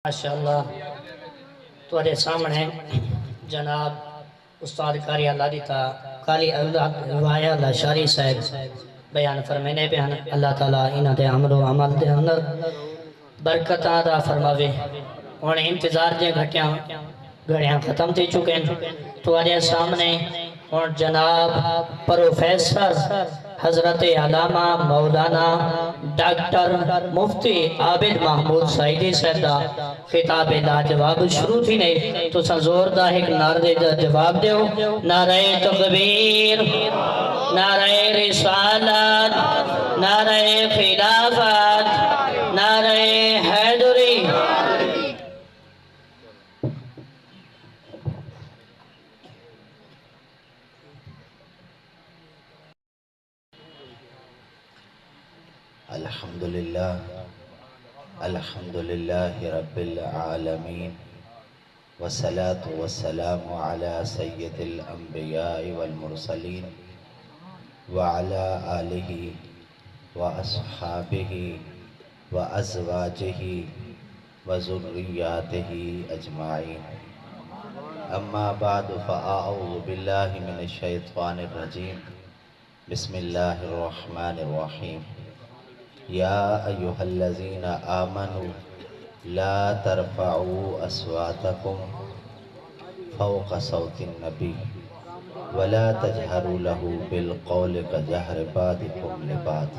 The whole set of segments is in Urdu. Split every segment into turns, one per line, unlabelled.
ماشاءاللہ تھوڑے سامنے جناب استاد قاری اللہ دیتا قاری اللہ لاشاری صاحب بیان فرمینے بیان اللہ تعالیٰ انہ دے عمل و عمل دے اندر برکت آدھا فرماوے انہیں انتظار دے گھڑیاں ختم تھی چکے ہیں تھوڑے سامنے اور جناب پروفیسر حضرت علامہ مولانا ڈاکٹر مفتی عابد محمود سعیدی صاحب دا خطاب لاجواب شروع تھی نہیں تو زور دا ایک نعرے دا جواب دیو نعرہ تکبیر نعرہ رسالت نعرہ خلافت نعرہ حیدری
الحمدللہ رب العالمین والصلاة والسلام على سید الانبیاء والمرسلین وعلى آلہ واصحابہ وازواجہ وذریاتہ اجمعین اما بعد فاعوذ باللہ من الشیطان الرجیم بسم اللہ الرحمن الرحیم یا ایہا الذین آمنوا لا ترفعوا اصواتکم فوق صوت النبی ولا تجہروا له بالقول كجہر بعضکم لبعض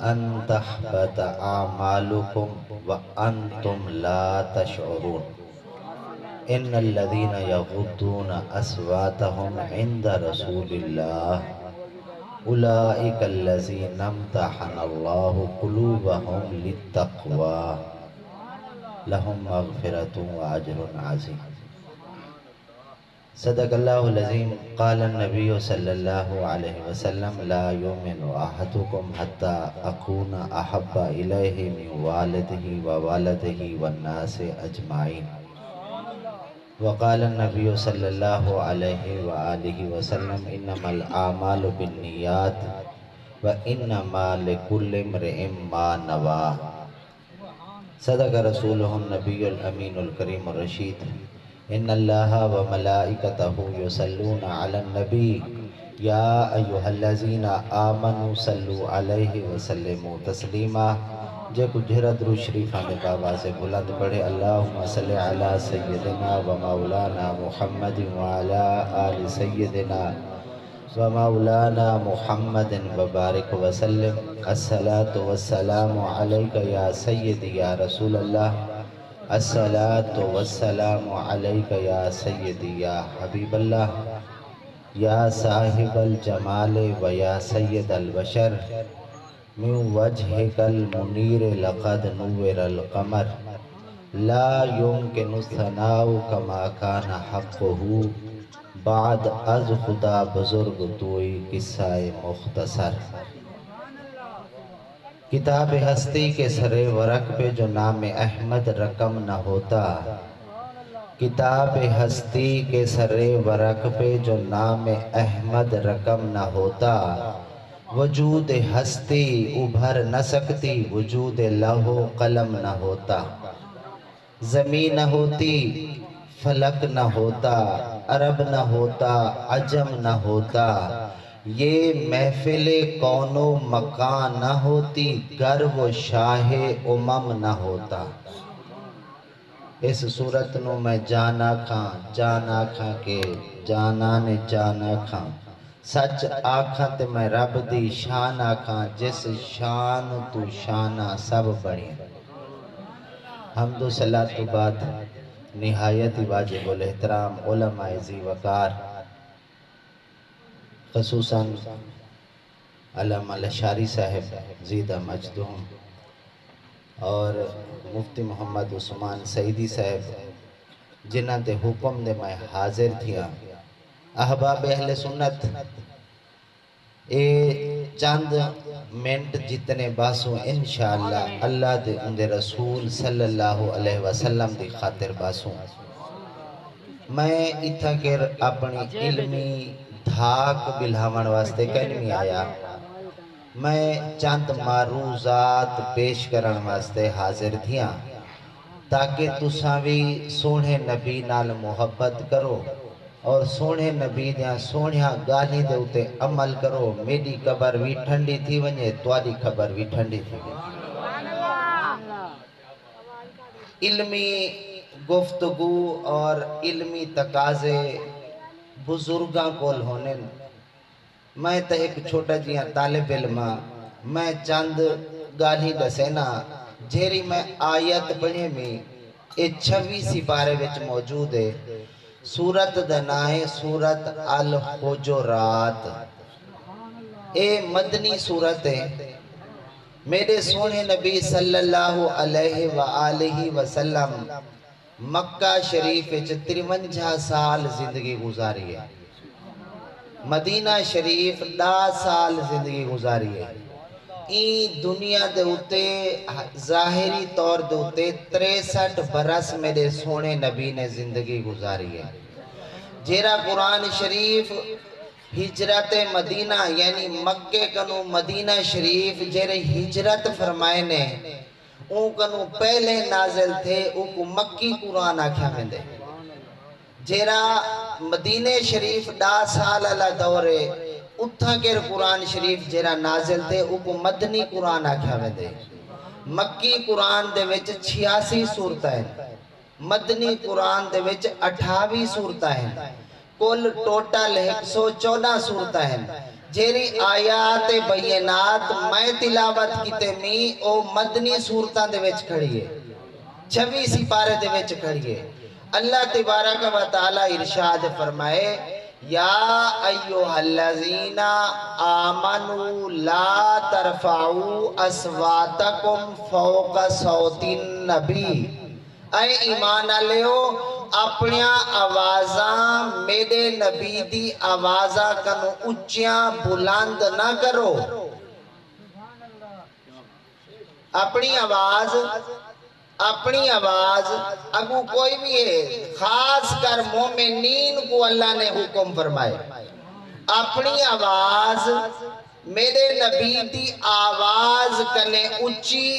ان تحبط اعمالکم وانتم لا تشعرون ان الذین یغضون اصواتهم عند رسول اللہ اولئک الذین امتحن اللہ قلوبهم للتقوی لهم مغفرۃ واجر عظیم صدق اللہ العظیم قال النبی صلی اللہ علیہ وسلم لا یؤمن احدکم حتی اکون احب الیہ من والدہ ووالدہ والناس اجمعین وقال النبی صلی اللہ علیہ وآلہ وسلم انما الاعمال بالنیات وانما لکل امرئ ما نوى صدق رسولہ النبی الامین الکریم الرشید ان اللہ وملائکتہ یصلون علی النبی یا ایہا الذین آمنوا صلوا علیہ وسلموا تسلیما جے کو جہرہ درود شریف آنے بابا سے بلند پڑھے اللہم صلی علی سیدنا و مولانا محمد وعلی آل سیدنا و مولانا محمد وبارک وسلم الصلاة والسلام علیکہ یا سیدی یا رسول اللہ الصلاة والسلام علیکہ یا سیدی یا حبیب اللہ یا صاحب الجمال و یا سید البشر من وجهك المنیر لقد نور القمر لا يمكن الثناء كما كان حقه بعد از خدا بزرگ توئی قصہ مختصر کتاب ہستی کے سر ورق پہ جو نام احمد رقم نہ ہوتا کتاب ہستی کے سر ورق پہ جو نام احمد رقم نہ ہوتا وجود ہستی ابھر نہ سکتی وجود لوح قلم نہ ہوتا زمین نہ ہوتی فلک نہ ہوتا عرب نہ ہوتا عجم نہ ہوتا یہ محفل کون و مکان نہ ہوتی گر و شاہ امم نہ ہوتا اس صورت نو میں جانا کھاں کے جانا نے جانا کھاں سچ آکھاں تے میں رب دی شان آکھاں جس شان تو شانہ سب بڑی حمد و صلاۃ تو بعد نہایت واجب الاحترام علماء ذی وقار خصوصاً علامہ لاشاری صاحب زیدہ مجدہم اور مفتی محمد عثمان سعیدی صاحب جنہاں دے حکم دے میں حاضر تھیا احباب اہل سنت اے چند منٹ جتنے باسوں انشاءاللہ اللہ دے اندے رسول صلی اللہ علیہ وسلم دی خاطر باسوں میں اتھا کر اپنی علمی دھاک بلہمن واسطے کہنی آیا میں چند معروضات پیش کرن واسطے حاضر تھیاں تاکہ تساں بھی سونے نبی نال محبت کرو اور سونے نبی دیاں سونیاں گالی دے اتے عمل کرو. میری قبر بھی ٹھنڈی تھی ونجے تواڈی قبر بھی ٹھنڈی تھی ونجے. علمی گفتگو اور علمی تقاضے بزرگاں کول ہونے. میں تے ایک چھوٹا جیاں طالب علم میں چند گالی دسینا جیری میں آیت پڑھے میں اے 26 سپارے وچ موجود ہے. سورت دنائے سورت الحجرات. اے مدنی سورت ہے. میرے سونے نبی صلی اللہ علیہ وآلہ وسلم مکہ شریف 53 سال زندگی گزاری ہے. مدینہ شریف 10 سال زندگی گزاری ہے. این دنیا دے اتے ظاہری طور دے اتے 63 برس میرے سونے نبی نے زندگی گزاری ہے. جیرا قرآن شریف ہجرت مدینہ یعنی مکہ کنو مدینہ شریف جیرے ہجرت فرمائے نے اون کنو پہلے نازل تھے او کو مکی قرآن آکھا میں دے. جیرا مدینہ شریف 10 سال اللہ دورے اتھا کر قرآن شریف جیرا نازل تھے او کو مدنی قرآن آکھا میں دے. مکی قرآن دے وچ 86 سورتہ ہیں. مدنی قرآن دے وچ 28 سورتہ ہیں. کل ٹوٹل 114 سورتہ ہیں. جیری آیات بینات میں تلاوت کیتے میں او مدنی سورتہ دے وچ کھڑی ہے. 26 سپارے دے وچ کھڑی ہے. اللہ تبارک و تعالی ارشاد فرمائے یا ایوہ الذین آمنوا لا ترفعوا اصواتکم فوق صوت النبی. اے ایمان لیو اپنیاں آوازاں میرے نبی دی آوازاں کنو اچیاں بلند نہ کرو. اپنی آواز اگو کوئی بھی ہے خاص کر مومنین کو اللہ نے حکم فرمائے اپنی آواز میرے نبی دی آواز کنے اچھی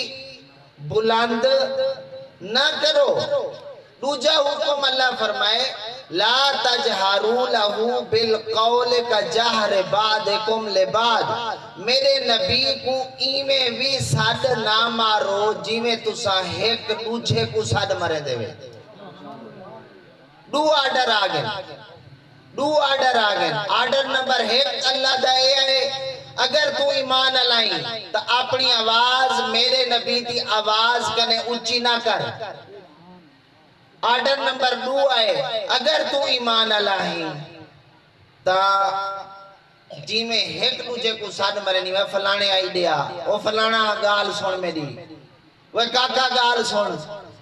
بلند نہ کرو. دوجہ حکم اللہ فرمائے لا تجہروا لہو بالقول کا جہر بعدکم لبعض. میرے نبی کو ایمیں بھی ساتھ نہ مارو جیویں تسا ایک دوجھے کو ساتھ مرے دے وے. دو آرڈر آگئے. آرڈر نمبر 1 اللہ دائے ہے اگر تو ایمان لائیں تو اپنی آواز میرے نبی دی آواز کنے اچھی نہ کر. آرڈر نمبر 2 ہے اگر تو ایمان لائیں تو جی میں ایک دوجہ کو ساتھ مرے نہیں وہ فلانے آئی دیا وہ فلانا گال سن میری وہ کاکا گال سن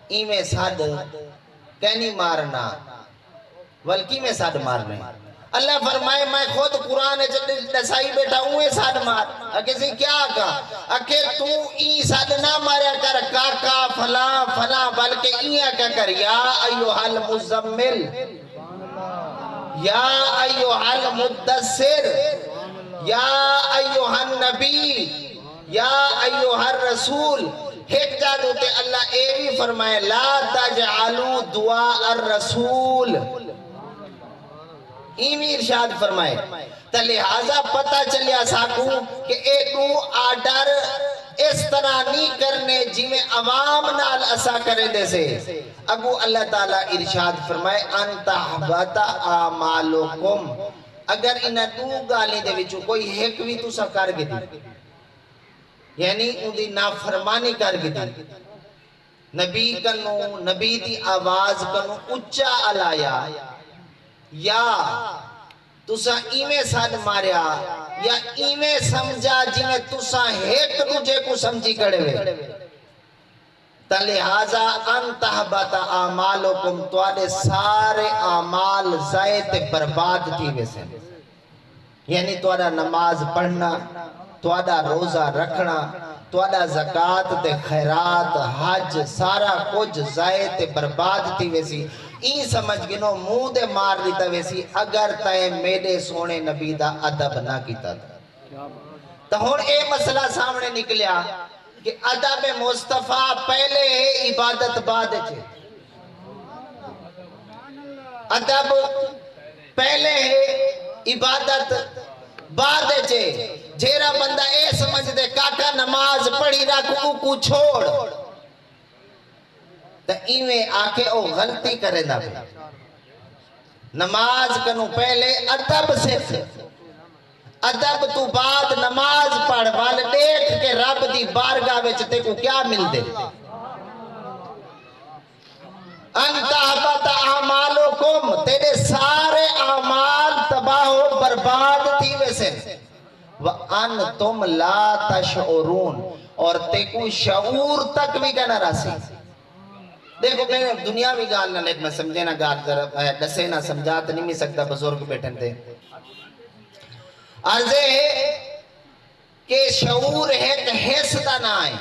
ای میں ساتھ کہنی مارنا بلکہ میں ساتھ مارنے. اللہ فرمائے میں خود قرآن دسائی بیٹا اوے ساتھ مار. اکے سے کیا کہا اکے تو ای ساتھ نہ ماریا کر کاکا فلاں فلاں بلکہ ای کیا کر یا ایوہ المزمل یا ایوہ المدثر یا ایوہ النبی یا ایوہ الرسول. ایک جادو تے اللہ اے بھی فرمائے لا تجعلوا دعاء الرسول. ایمی ارشاد فرمائے تو لہذا پتہ چلیا ساکوں کہ ایک آرڈر اس طرح نہیں کرنے جی میں عوام نال اسا کرے دے سے. اگو اللہ تعالیٰ ارشاد فرمائے انت حبت اعمالکم. اگر انہیں دو گالی دے وچو کوئی ایک بھی تو سا کر گی دی یعنی ان دی نافرمانی کر گی دی نبی کنو نبی دی آواز کنو اچھا علایا یا تسا ایمیں ساتھ ماریا یا ایمیں سمجھا جنہیں تسا ایک دوجہ کو سمجھی کڑے ہوئے تا لہذا انتحبت اعمالکم توڑے سارے اعمال زائد برباد تھی ویسے. یعنی توڑا نماز پڑھنا توڑا روزہ رکھنا توڑا زکاة تے خیرات حج سارا کچھ زائد برباد تھی ویسی. این سمجھ گنو منہ دے مار دیتا ویسی اگر تائے میرے سونے نبی دا ادب نہ کیتا تھا. تو ہون اے مسئلہ سامنے نکلیا کہ ادب مصطفیٰ پہلے ہے عبادت بعد ہے ادب پہلے ہے عبادت بعد ہے جیرا بندہ اے سمجھ دے کاکا نماز پڑھی رکھو کو چھوڑ تو ایویں آکے او غلطی کرے دا پہ نماز کنو پہلے ادب سکھ ادب تو بعد نماز پڑھ وال دیکھ کے رب دی بارگاہ وچ تے کو کیا مل دے انت حبت اعمالکم تیرے سارے اعمال تباہ و برباد تھی ویسے وَأَنْتُمْ لَا تَشْعُرُونَ اور تے کو شعور تک بھی کہنا راسی دیکھو میں نے دنیاوی گال نہ لیک میں سمجھے نہ گال ڈسے نہ سمجھات نہیں می سکتا بزرگ بیٹھن تھے عرض ہے کہ شعور ہے کہ حیثتا نہ آئے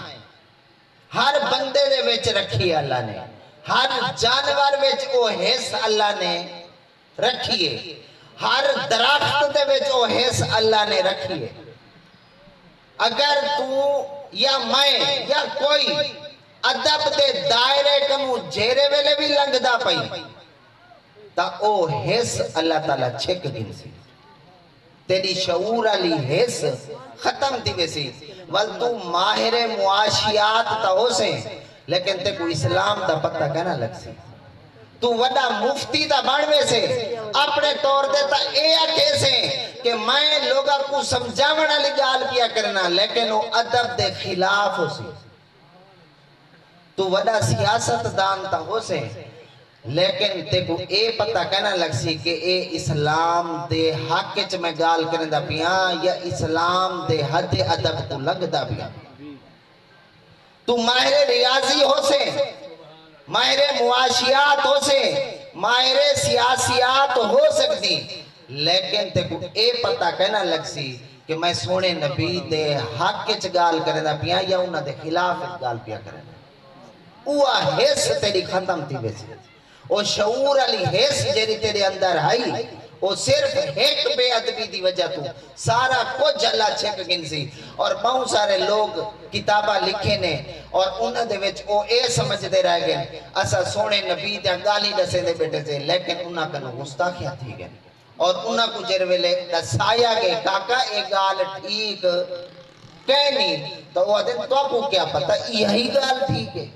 ہر بندے دے ویچ رکھی اللہ نے ہر جانور ویچ او حیث اللہ نے رکھیے ہر درخت دے ویچ او حیث اللہ نے رکھیے اگر تو یا میں یا کوئی ادب دے دائرے کنو جیرے ویلے بھی لنگ دا پئی تا او حیث اللہ تعالیٰ چھک گنسی تیری شعور علی حیث ختم تھی ویسی ول تو ماہر معاشیات تا ہو سے لیکن تے کو اسلام دا پتہ کہنا لگ سی تو وڈا مفتی دا بڑھوے سے اپنے طور دیتا اے کیسے کہ میں لوگا کو سمجھاونا لگال کیا کرنا لیکن وہ ادب دے خلاف ہو سی تو وڈا سیاست دان تا ہو سے لیکن تے کو اے پتہ کہنا لگ سی کہ اے اسلام دے حق چ میں گال کرنے دا پیاں یا اسلام دے حد ادب کو لگ دا پیاں تو ماہر ریاضی ہو سے ماہر معاشیات ہو سے ماہر سیاسیات ہو سکتی لیکن تے کو اے پتہ کہنا لگ سی کہ میں سونے نبی دے حق چ گال کرنے دا پیاں یا انہاں دے خلاف گال پیا کرنے اوہ حیث تیری ختم تھی ویسے او شعور علی حیث جیری تیرے اندر آئی او صرف ایک بے ادبی دی وجہ تو سارا کچھ اللہ چھک گنسی اور بہت سارے لوگ کتابہ لکھے نے اور انہوں دے وچ او اے سمجھ دے رہ گئے اسا سونے نبی دے گالی دسے دے بیٹے سے لیکن انہاں کنو گستاخیاں تھی گئے اور انہاں کو جرویلے دسایا گئے کاکا اے گال ٹھیک کہنی تو وہ دن تو آپ کو کیا پتا یہی گال ٹھیک ہے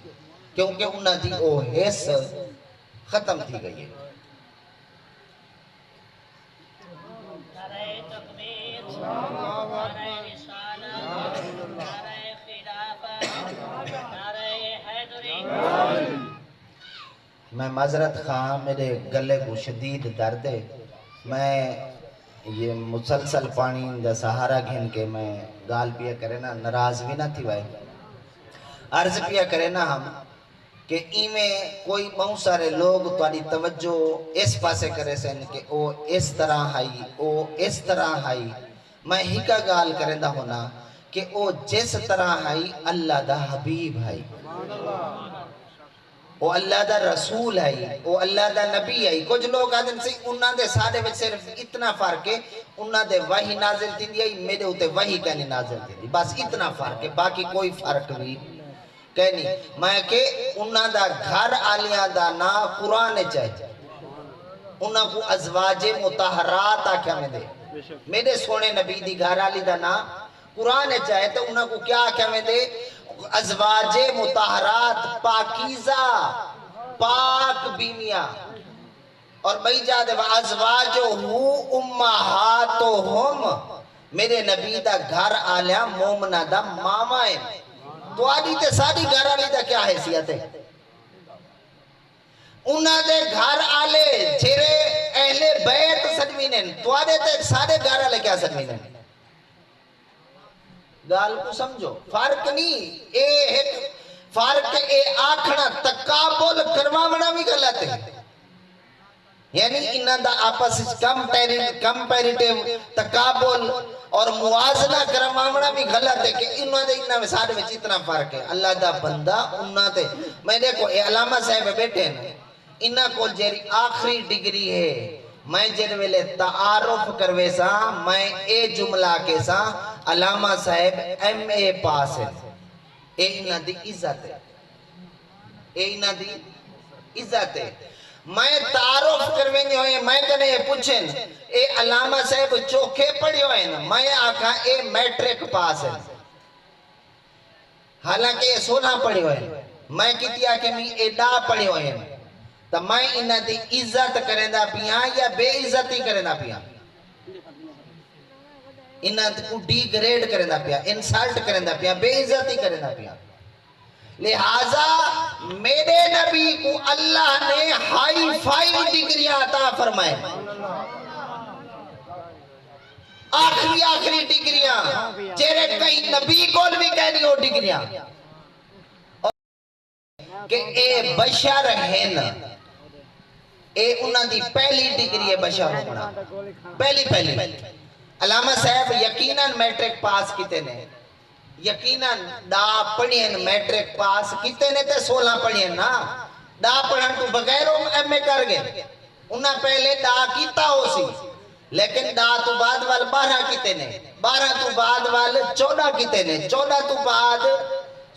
کیونکہ انہاں دی او حیث ختم تھی گئی ہے میں معذرت خواہ میرے گلے کو شدید درد ہے میں یہ مسلسل پانی دا سہارا گھن کے میں گال پیا کرے نا ناراض بھی نہ تھی بھائی عرض پیا کرے نا ہم کہ ایمیں کوئی بہت سارے لوگ تاری توجہ اس پاسے کرے سن کہ او اس طرح آئی او اس طرح آئی میں ہی کا گال کرندہ ہونا کہ او جس طرح آئی اللہ دا حبیب آئی او اللہ دا رسول آئی او اللہ دا نبی آئی کچھ لوگ آدم سے انہاں دے سارے وچ صرف اتنا فرق ہے انہاں دے وحی نازل تھی دی میرے ہوتے وحی کہنی نازل تھی دی بس اتنا فرق ہے باقی کوئی فرق بھی کہنی میں کہ انہاں دا گھر آلیاں دا نا قرآن چاہے انہاں کو ازواج مطہرات آکھا میں دے میرے سونے نبی دی گھر آلی دا نا قرآن چاہے تو انہاں کو کیا آکھا میں دے ازواج مطہرات پاکیزہ پاک بیمیاں اور بھئی جا دے ازواجہو امہاتہم میرے نبی دا گھر آلیاں مومنہ دا مامائیں تو آدھی تے ساری گھر آلی دا کیا حیثیت ہے انہاں دے گھر آلے جھرے اہل بیت سجمینن تو آدھے تے سارے گھر آلے کیا سجمینن گال کو سمجھو فرق نہیں اے ایک فرق اے آکھنا تقابل کرواونا بھی غلط ہے یعنی انہاں دا آپس کمپیریٹیو تقابل اور موازنہ کرواونا بھی غلط ہے کہ انہاں میں سارے میں اتنا فرق ہے اللہ دا بندہ انہاں دے میں دیکھو اے علامہ صاحب بیٹھے ہیں انہاں کو جیری آخری ڈگری ہے میں جنویلے تعارف کروے سا میں اے جملہ کے سا علامہ صاحب ایم اے پاس ہے اے انہاں دی عزت ہے، اے انہاں دی عزت ہے۔ میں تعارف کرویں گے ہوئے، میں کہنے یہ پوچھیں اے علامہ صاحب چوکھے پڑھے ہوئے نا، میں آکھا اے میٹرک پاس ہے، حالانکہ یہ 16 پڑھے ہوئے ہیں، میں کتی آکے میں اے دا پڑھے ہوئے ہیں، تو میں انہاں دی عزت کریں دا پیاں یا بے عزتی کریں دا پیاں؟ انہاں کو ڈی گریڈ کریں دا پیاں، انسالٹ کریں دا پیاں، بے عزتی کریں دا پیاں۔ لہٰذا میرے نبی کو اللہ نے ہائی فائی ڈگریاں عطا فرمائے، آخری ڈگریاں جیرے کہیں نبی کو بھی کہنی ہو ڈگریاں کہ اے بشر ہے نا، اے انہاں دی پہلی ڈگری ہے بشر ہونا، پہلی علامہ صاحب یقیناً میٹرک پاس کیتے نے، یقیناً دا پڑھیں میٹرک پاس کیتے نے تے 16 پڑھیں نا، دا پڑھن تو بغیروں ایم اے کر گئے، انہاں پہلے دا کیتا ہو سی، لیکن دا تو بعد وال 12 کیتے نے، 12 تو بعد وال 14 کیتے نے، 14 تو بعد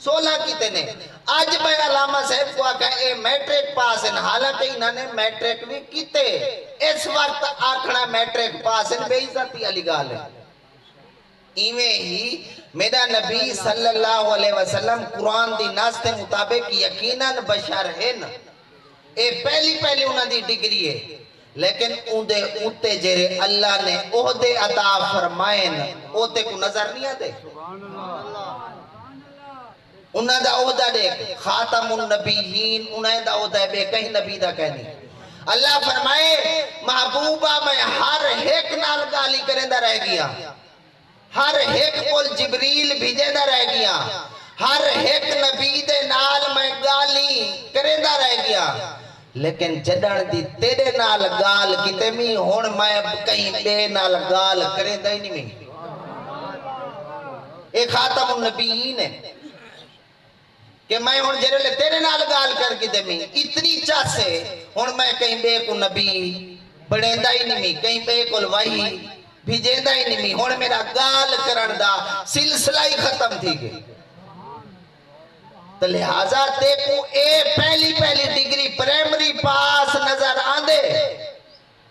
16 کیتے نے۔ آج میں علامہ صاحب کو آکھا اے میٹرک پاس ہیں، حالانکہ انہوں نے میٹرک بھی کیتے، اس وقت آکھنا میٹرک پاس ہیں، بے عزتی علی گال ہے۔ ایویں ہی میرا نبی صلی اللہ علیہ وسلم قرآن دی ناس کے مطابق یقیناً بشر ہے نا، اے پہلی انہوں دی ڈگری ہے، لیکن اندے اتے جیرے اللہ نے عہدے عطا فرمائے نا، عہدے کو نظر نہیں آتے، انہاں دا عہدہ دیکھ خاتم النبیین، انہاں دا عہدہ بے کہیں نبی دا کہنی۔ اللہ فرمائے محبوبہ میں ہر ایک نال گالی کریں دا رہ گیا، ہر ایک کول جبریل بھیجے دا رہ گیا، ہر ایک نبی دے نال میں گالی کریں دا رہ گیا، لیکن جدن دی تیرے نال گال کیتے میں ہون میں کہیں بے نال گال کریں دا ہی نہیں میں، ایک خاتم النبیین ہے کہ میں ہون جرے لے تیرے نال گال کر کے دے میں اتنی چاہ سے ہون میں کہیں بے کو نبی بڑھیندہ ہی نہیں میں، کہیں بے کو وحی بھیجیندہ ہی نہیں میں، ہون میرا گال کرن دا سلسلہ ہی ختم تھی گئی۔ تو لہٰذا تے کو اے پہلی ڈگری پریمری پاس نظر آندے،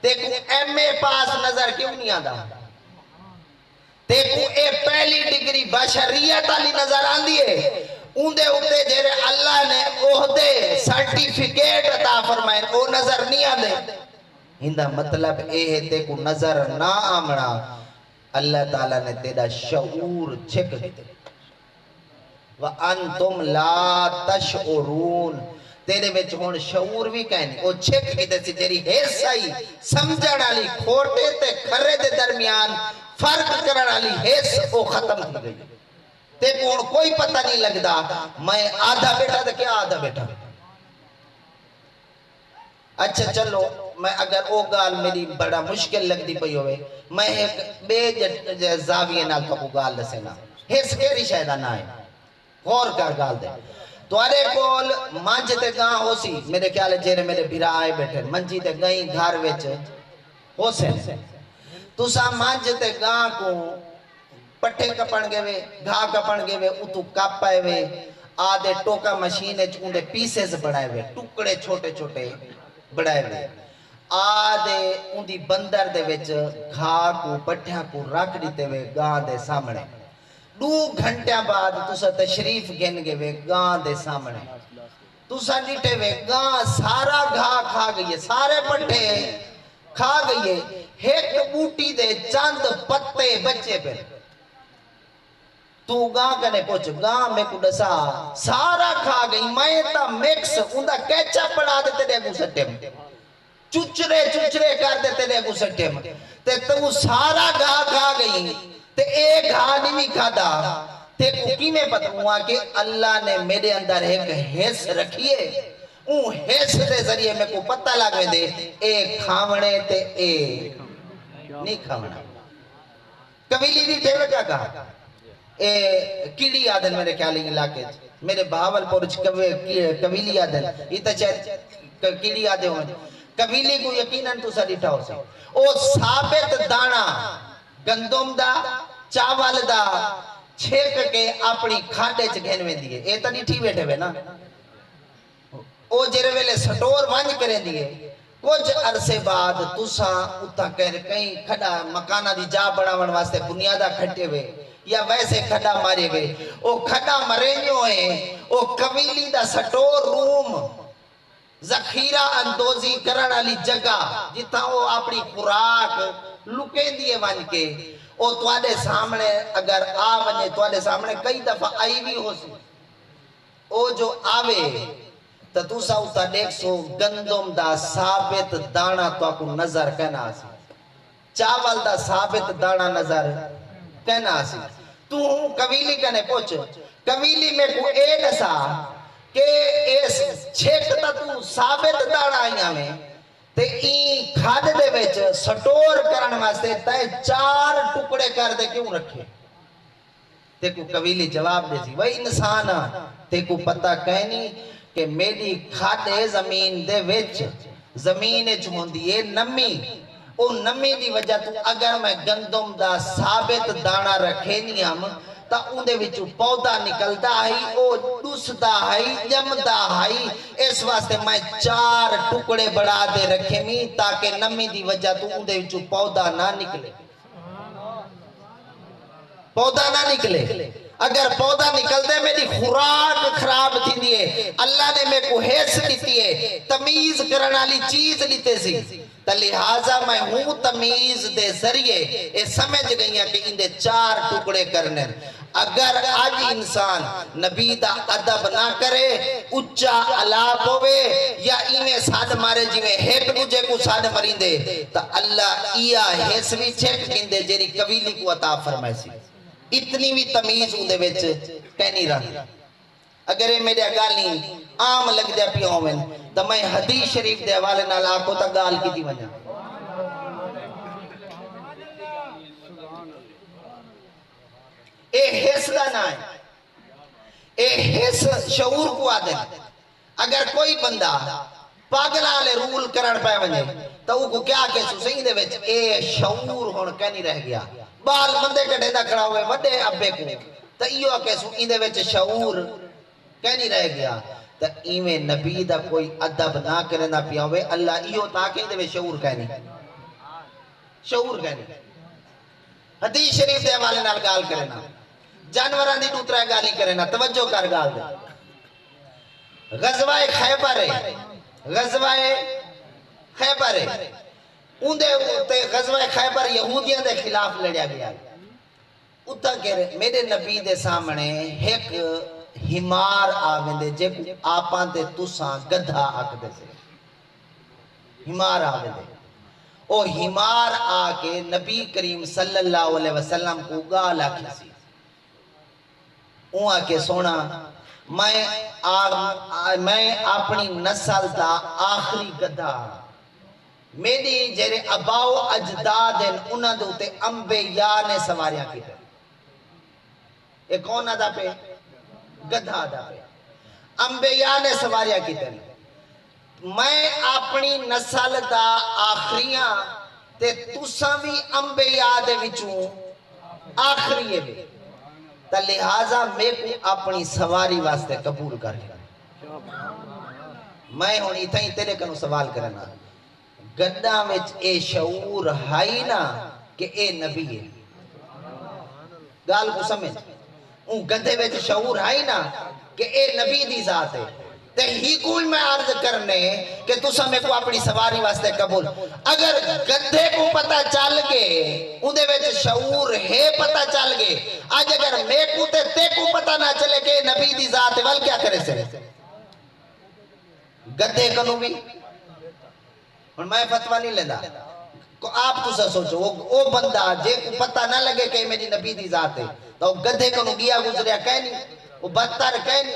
تے کو ایم اے پاس نظر کیوں نہیں آندہ، تے کو اے پہلی ڈگری بشریت علی نظر آندی ہے، اندے اتے جیرے اللہ نے عہدے سرٹیفکیٹ عطا فرمائے وہ نظر نہیں آندے، ہندہ مطلب اے ہے تے کو نظر نہ آمنا، اللہ تعالیٰ نے تیرا شعور چھک دیتے، وَأَنْتُمْ لَا تَشْعُرُونَ، تیرے میں ہون شعور بھی کہنی، وہ چھک دیتے سی تیری حیثائی سمجھن علی کھوٹے تے کھرے دے درمیان فرق کرن علی حیث وہ ختم ہو گئی، تے کو کوئی پتہ نہیں لگدا میں آدھا بیٹا تھا کیا آدھا بیٹا۔ اچھا چلو میں اگر او گال میری بڑا مشکل لگ دی پئی ہوئے، میں ایک بے زاویے نال کو گال دسینا، حص کیری شاید نہ ہے، غور کر گال دے۔ تو ارے کول مانج تے گاں ہو سی، میرے خیال ہے جیرے میرے بھیرا آئے بیٹھے، منجی تے گئیں گھر ویچ ہو سے، تو سا مانج تے گاں کو پٹھے کپن گے وے، گھا کپن گے وے، اتو کپ پائے وے، آدھے ٹوکا مشینے چکندے پیسز بڑھائے وے، ٹکڑے چھوٹے چھوٹے بڑھائے وے، آدھے اندھی بندر دے ویچ گھا کو پٹھیاں کو رکھ دیتے وے گاں دے سامنے، 2 گھنٹیاں بعد تُسا تشریف گن گے وے گاں دے سامنے، تُسا نیٹے وے گاں سارا گھا کھا گئی، سارے پٹھے کھا گئی، ایک بوٹی دے چند پتے بچے پہ، تو گاں کنے پوچھ گاں میں کو ڈسا سارا کھا گئی، میں تا مکس اندھا کیچا پڑا دیتے دے گو سٹیم، چچرے کر دیتے دے گو سٹیم، تے تو سارا گاں کھا گئی، تے ایک گاں نہیں کھا دا، تے کی میں پتہ ہوا کہ اللہ نے میرے اندر ایک حص رکھیے، اون حص دے ذریعے میں کو پتہ لگے دے، ایک کھاونے تے ایک نہیں کھاونا۔ قبیلی بھی ٹھیوے کیا کہا؟ کیڑی آدن میرے خیالی علاقے، میرے بہاول پورچ قبیلی آدن، یہ تا چاہت کیڑی آدھے ہوئے، قبیلی کو یقیناً تو سا ہو سے، او ثابت دانا گندم دا چاول دا چھیک کے اپنی کھاڈے چ گھن ویندی ہے اے تے ڈٹھی بیٹھے وے نا او جڑے ویلے سٹور ونج کریندی ہے کچھ عرصے بعد تساں اتھا کہیں کھڈا مکانہ دی جا بڑھاون واسطے بنیادہ کھٹے ہوئے یا ویسے کھڈا مارے گئے او کھڈا مرے جو ہیں او قبیلی دا سٹور روم ذخیرہ اندوزی کرن والی جگہ جتھا او اپنی خوراک لکیں دیے ون کے او تواڈے سامنے اگر آ ونجے تواڈے سامنے کئی دفعہ آئی بھی ہو سی او جو آوے تو تُسا اتھا دیکھ سو گندم دا ثابت دانا تو کو نظر کہنا سی چاول دا ثابت دانا نظر کہنا سی تو قبیلی کہنے پوچھ قبیلی میں کو اے دسا کہ اس چھیکتا تو ثابت دانا آئیاں میں تے این کھاد دے ویچ سٹور کرن واسطے تے 4 ٹکڑے کر دے کیوں رکھے تے کو قبیلی جواب دے سی وہی انسان تے کو پتہ کہنی کہ میری کھاڑے زمین دے وچ زمین چموندی ہے نمی او نمی دی وجہ تو اگر میں گندم دا ثابت دانا رکھے نہیں ہم تا اون دے وچ پودا نکلدا ہے او ڈسدا ہے جمدا ہے اس واسطے میں 4 ٹکڑے بڑھا دے رکھے می تاکہ نمی دی وجہ تو اون دے وچ پودا نہ نکلے پودا نہ نکلے اگر پودا نکل دے میری خوراک خراب تھی دیئے اللہ نے میں کو حیث دیتی ہے تمیز کرنالی چیز دیتے سی تا لہٰذا میں ہوں تمیز دے ذریعے اے سمجھ گئی ہیں کہ اندے 4 ٹکڑے کرنے اگر آج انسان نبی دا ادب نہ کرے اچھا علاپ ہوئے یا ایمیں ساتھ مارے جیویں ہیٹ مجھے کو ساتھ مرین دے تا اللہ ایا حیث بھی چھک کندے جیری قبیلی کو عطا فرمائے سی اتنی بھی تمیز ہوندے ویچ کہنی رہا اگر یہ میرے گالی عام لگ دیا پی ہوئے تو میں حدیث شریف دے حوالے نہ لاکھو تا گال کی دی وجہ اے حس دا نہ ہے اے حس شعور کو آدھے اگر کوئی بندہ پاگلہ لے رول کرن پہ وجہ تو وہ کو کیا کہسو سہی دے ویچ اے شعور ہون کہنی رہ گیا بال بندے کٹے دا کھڑا ہوئے وڈے ابے کو تا ایو کہسو اندے ویچ شعور کہنی رہ گیا تا ایویں نبی دا کوئی ادب نہ کرے نہ پیا ہوئے اللہ ایو تاکہ اندے ویچ شعور کہنی حدیث شریف دے حوالے نال گال کرنا جانوران دی دوترہ گالی کرنا توجہ کر گال دے غزوہ خیبر غزوہ خیبر یہودیاں دے خلاف لڑیا گیا اتھا کہہ رہے میرے نبی دے سامنے ایک ہمار آویں دے جے آپاں دے تساں گدھا آکھ دے سے ہمار آویں دے او ہمار آکے نبی کریم صلی اللہ علیہ وسلم کو گالا کھسی اوہاں کے سونا میں اپنی نسل دا آخری گدھا میری جیرے اباؤ اجداد ہیں انہاں دوتے انبیاء نے سواریاں کی تھے ایک کون دا پہ گدھا دا پہ انبیاء نے سواریاں کی تھے میں اپنی نسل دا آخریاں تے تساں بھی انبیاء دے وچوں آخری ہے تا لہٰذا میں کو اپنی سواری واسطے قبول کر لیا میں ہونی تھیں تیرے کنو سوال کرنا گدھا وچ اے شعور ہائی نا کہ اے نبی ہے گال کو سمجھ اون گدھے وچ شعور ہائی نا کہ اے نبی دی ذات ہے تے ہی کوئی میں عرض کرنے کہ تسا میں کو اپنی سواری واسطے قبول اگر گدھے کو پتہ چل گئے اندے وچ شعور ہے پتہ چل گئے آج اگر میں کو تے کو پتہ نہ چلے کہ نبی دی ذات ہے ول کیا کرے سے گدھے کنو بھی اور میں فتوہ نہیں لینا آپ تسا سوچو وہ بندہ جے کو پتہ نہ لگے کہ میری نبی دی ذات ہے تو گدھے کنو گیا گزریا کہنی وہ بدتر کہنی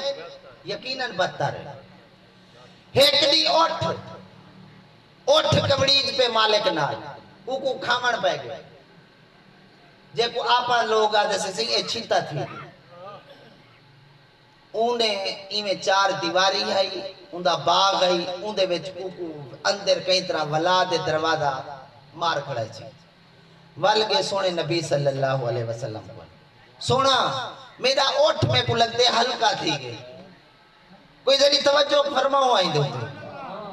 یقیناً بدتر ہے ہیکڑی اوٹھ کبڑیج پہ مالک نال وہ کو کھامن پہ گئے جے کو آپا لوگ آدھے سے سی اے چھتا تھی انہیں ایمیں 4 دیواری ہے اندہ باغ ہے اندے وچ اندر کئی طرح ولا دے دروازہ مار کھڑا ہے ول گئے سونے نبی صلی اللہ علیہ وسلم کو سونا میرا اوٹھ میں کو لگ دے ہلکا تھی گئے کوئی ذری توجہ فرماؤں آئیں دو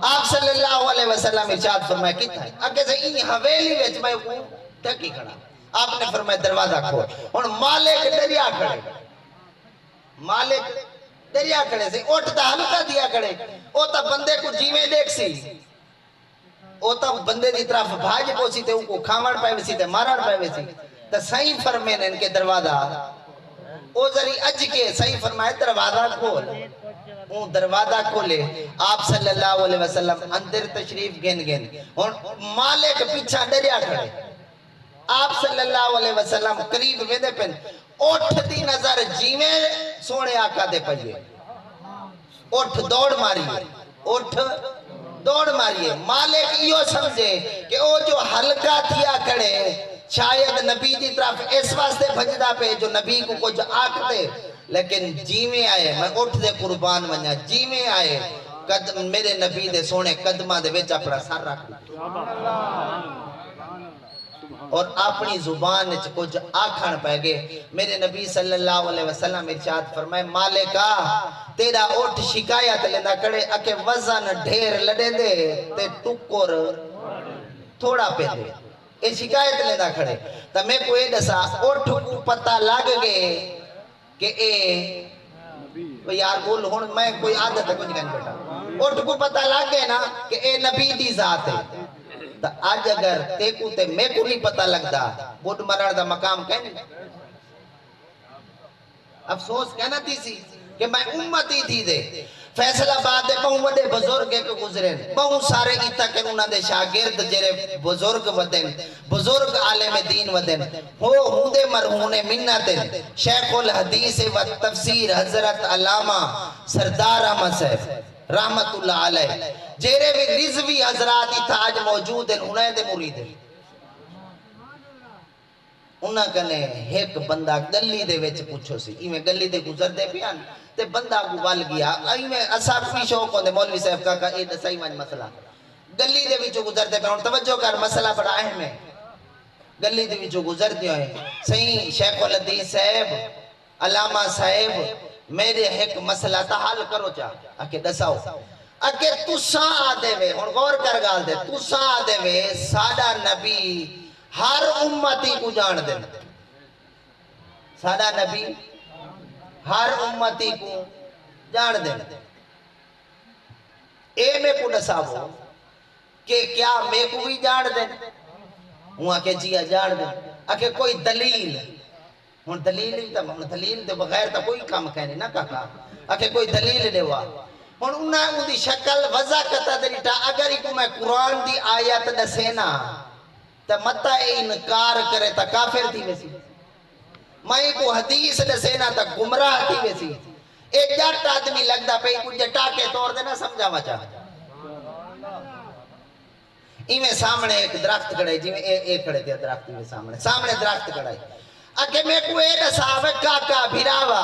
آپ صلی اللہ علیہ وسلم ارشاد فرمائے کتا ہے اگر سے این حویلی ویچ میں کو ٹھکی کھڑا آپ نے فرمائے دروازہ کھول اور مالک دریا کھڑے مالک دریا کھڑے سے اوٹھ تا ہلکا دیا کھڑے او تا بندے کو جیویں دیکھ سی او تا بندے دی طرف بھاج پوسی تے ان کو کھامڑ پائے ویسی تے مارڑ پائے ویسی تا صحیح فرمین ان کے دروازہ او ذری اج کے صحیح فرمائے دروازہ کھول اون دروازہ کھولے آپ صلی اللہ علیہ وسلم اندر تشریف گن اور مالک پیچھا دریا کھڑے آپ صلی اللہ علیہ وسلم قریب ویدے پن اوٹھ دی نظر جیویں سونے آقا دے پئیے اوٹھ دوڑ ماریے اوٹھ دوڑ ماریے مالک یہ سمجھے کہ او جو ہلکا تھیا کھڑے شاید نبی دی طرف اس واسطے بھجدہ پہ جو نبی کو کچھ آکھتے لیکن جیویں آئے میں اٹھ دے قربان ونیا جیویں آئے میرے نبی دے سونے قدمہ دے ویچ اپنا سر رکھ اور اپنی زبان اچھ کچھ آکھن پہ گئے میرے نبی صلی اللہ علیہ وسلم ارشاد فرمائے مالکہ تیرا اوٹھ شکایت لیندہ کڑے اکے وزن ڈھیر لڑے دے تے ٹکر تھوڑا پہ دے اے شکایت لیندہ کھڑے تا میں کو اے دسا اوٹھ کو پتہ لگ گئے کہ اے یار بول ہون میں کوئی عادت ہے کچھ کہنے بیٹا اوٹھ کو پتہ لگ گئے نا کہ اے نبی دی ذات ہے تا آج اگر تے کو تے میں کو نہیں پتہ لگتا بوٹ مرار دا مقام کہنے افسوس کہنا تھی سی کہ میں امتی تھی دے فیصلہ بات دے بہوں وڈے بزرگ کے گزرے بہوں سارے ایتا کہ انہوں نے شاگرد جرے بزرگ ودن بزرگ عالم دین ودن ہوں دے مرہون منتن شیخ الحدیث و تفسیر حضرت علامہ سردار احمد صاحب رحمت اللہ علیہ جیرے بھی رضوی حضرات ایتا آج موجود ہیں انہیں دے مرید ہیں انہاں کنے ایک بندہ گلی دے ویچ پوچھو سی ایمیں گلی دے گزر دے بیان تے بندہ کو بال گیا ایمیں اصاب بھی شوق ہوندے مولوی صاحب کا کہا یہ صحیح مانج مسئلہ گلی دے ویچو گزر دے بیان توجہ کر مسئلہ بڑا اہم ہے گلی دے ویچو گزر دیو ہیں صحیح شیخ الحدیث صاحب علامہ صاحب میرے ایک مسئلہ تا حل کرو چاہ اکے دساؤ اکے تو ساں آدھے وے اور غور کر گال دے تو ساں آدھے وے سادہ نبی ہر امتی کو جان دے سادہ نبی ہر امتی کو جان دے اے میں کو نصابو کہ کیا میں کو بھی جان دے وہاں کہ جیا جان دے اکے کوئی دلیل ہون دلیل دے بغیر تا کوئی کام کہنے نہ کہا اکے کوئی دلیل دے ہوا ہون انہاں دی شکل وضع کتا دیتا اگر ایک میں قرآن دی آیت دسینا تا متا انکار کرے تا کافر تھی ویسی میں کو حدیث دسینا تا گمراہ تھی ویسی ایک جٹ آدمی لگتا پہ ایک جٹا کے طور دینا سمجھا مچا ایمیں سامنے ایک درخت کھڑے جی میں ایک کھڑے تھے درخت میں سامنے درخت کھڑے اکے میں کو اے دساوے کاکا بھیراوا